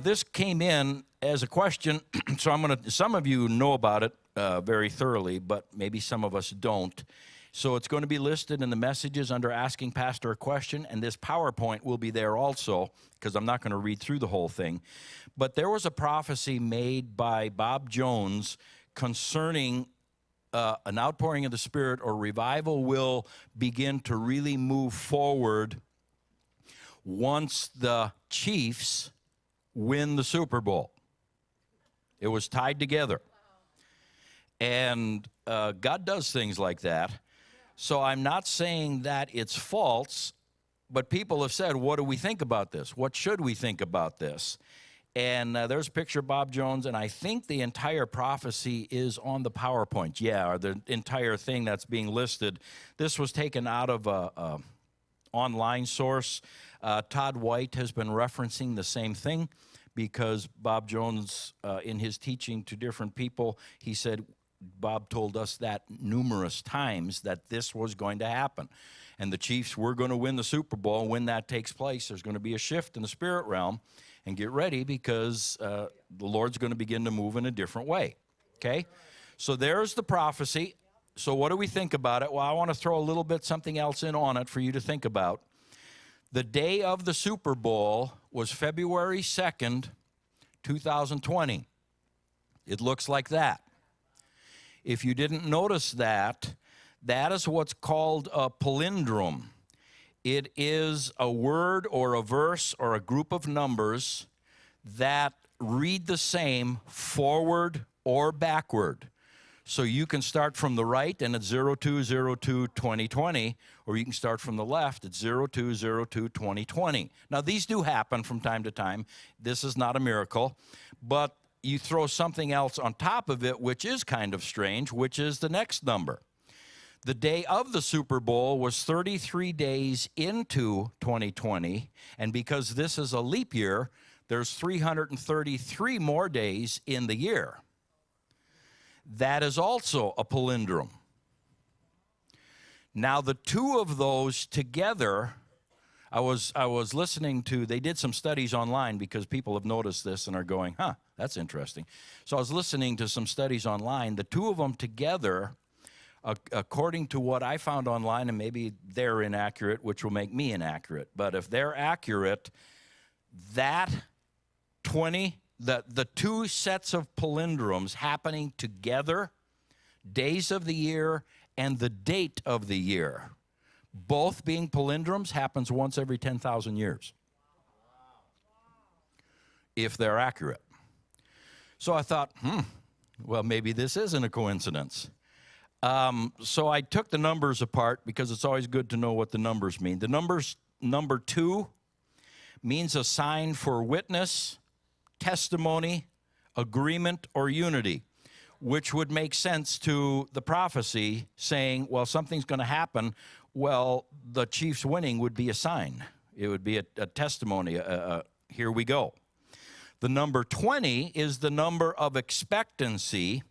This came in as a question, so some of you know about it very thoroughly, but maybe some of us don't. So it's going to be listed in the messages under Asking Pastor a Question, and this PowerPoint will be there also, because I'm not going to read through the whole thing. But there was a prophecy made by Bob Jones concerning an outpouring of the Spirit, or revival will begin to really move forward once the Chiefs win the Super Bowl. It was tied together. And God does things like that. So I'm not saying that it's false, but people have said, what do we think about this? What should we think about this? And there's a picture of Bob Jones, and I think the entire prophecy is on the PowerPoint. Yeah, or the entire thing that's being listed. This was taken out of an online source. Todd White has been referencing the same thing because Bob Jones, in his teaching to different people, he said, Bob told us that numerous times that this was going to happen. And the Chiefs were going to win the Super Bowl. When that takes place, there's going to be a shift in the spirit realm. And get ready, because the Lord's going to begin to move in a different way. Okay? So there's the prophecy. So what do we think about it? Well, I want to throw a little bit something else in on it for you to think about. The day of the Super Bowl was February 2nd, 2020. It looks like that. If you didn't notice that, that is what's called a palindrome. It is a word or a verse or a group of numbers that read the same forward or backward. So you can start from the right and it's 02022020, or you can start from the left at 02022020. Now these do happen from time to time. This is not a miracle, but you throw something else on top of it, which is kind of strange, which is the next number. The day of the Super Bowl was 33 days into 2020, and because this is a leap year, there's 333 more days in the year. That is also a palindrome. Now, the two of those together, I was listening to, they did some studies online because people have noticed this and are going, huh, that's interesting. So I was listening to some studies online. The two of them together, according to what I found online, and maybe they're inaccurate, which will make me inaccurate, but if they're accurate, that the two sets of palindromes happening together, days of the year and the date of the year, both being palindromes, happens once every 10,000 years, if they're accurate. So I thought, well, maybe this isn't a coincidence. So I took the numbers apart because it's always good to know what the numbers mean. The number 2 means a sign for witness, testimony, agreement, or unity, which would make sense to the prophecy saying, well, something's going to happen. Well, the Chiefs winning would be a sign. It would be a testimony. Here we go. The number 20 is the number of expectancy,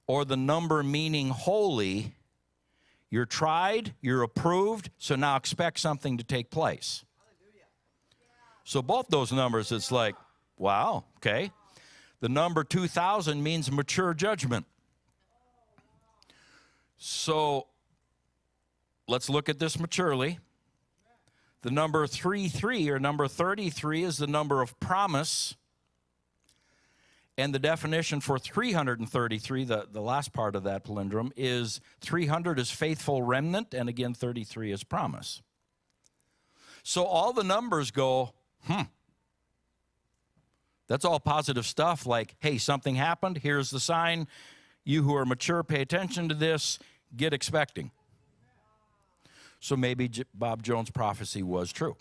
or the number meaning holy. You're tried, you're approved, so now expect something to take place. So both those numbers, it's like, wow, okay. The number 2000 means mature judgment. So let's look at this maturely. The number 33 or number 33 is the number of promise. And the definition for 333, the last part of that palindrome, is 300 is faithful remnant, and again, 33 is promise. So all the numbers go, That's all positive stuff, like, hey, something happened, here's the sign. You who are mature, pay attention to this, get expecting. So maybe Bob Jones' prophecy was true.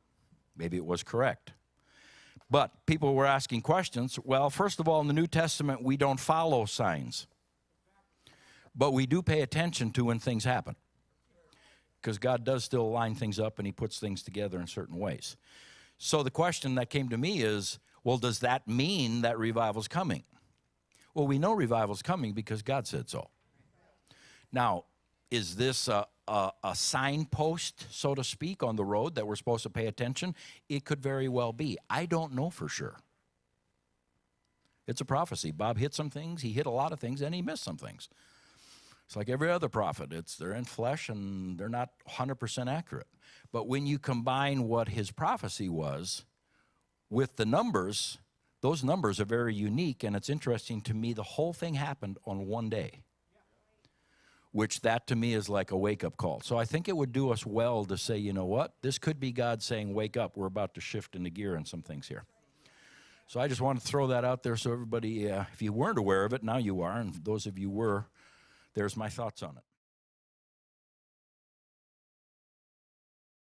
Maybe it was correct. But people were asking questions. Well, first of all, in the New Testament, we don't follow signs. But we do pay attention to when things happen. Because God does still line things up and he puts things together in certain ways. So the question that came to me is, well, does that mean that revival's coming? Well, we know revival's coming because God said so. Now, is this a signpost, so to speak, on the road that we're supposed to pay attention? It could very well be. I don't know for sure. It's a prophecy. Bob hit some things, he hit a lot of things, and he missed some things. It's like every other prophet. They're in flesh, and they're not 100% accurate. But when you combine what his prophecy was with the numbers, those numbers are very unique, and it's interesting to me the whole thing happened on one day, which that to me is like a wake-up call. So I think it would do us well to say, you know what, this could be God saying, wake up, we're about to shift into gear in some things here. So I just want to throw that out there so everybody, if you weren't aware of it, now you are, and those of you were, there's my thoughts on it.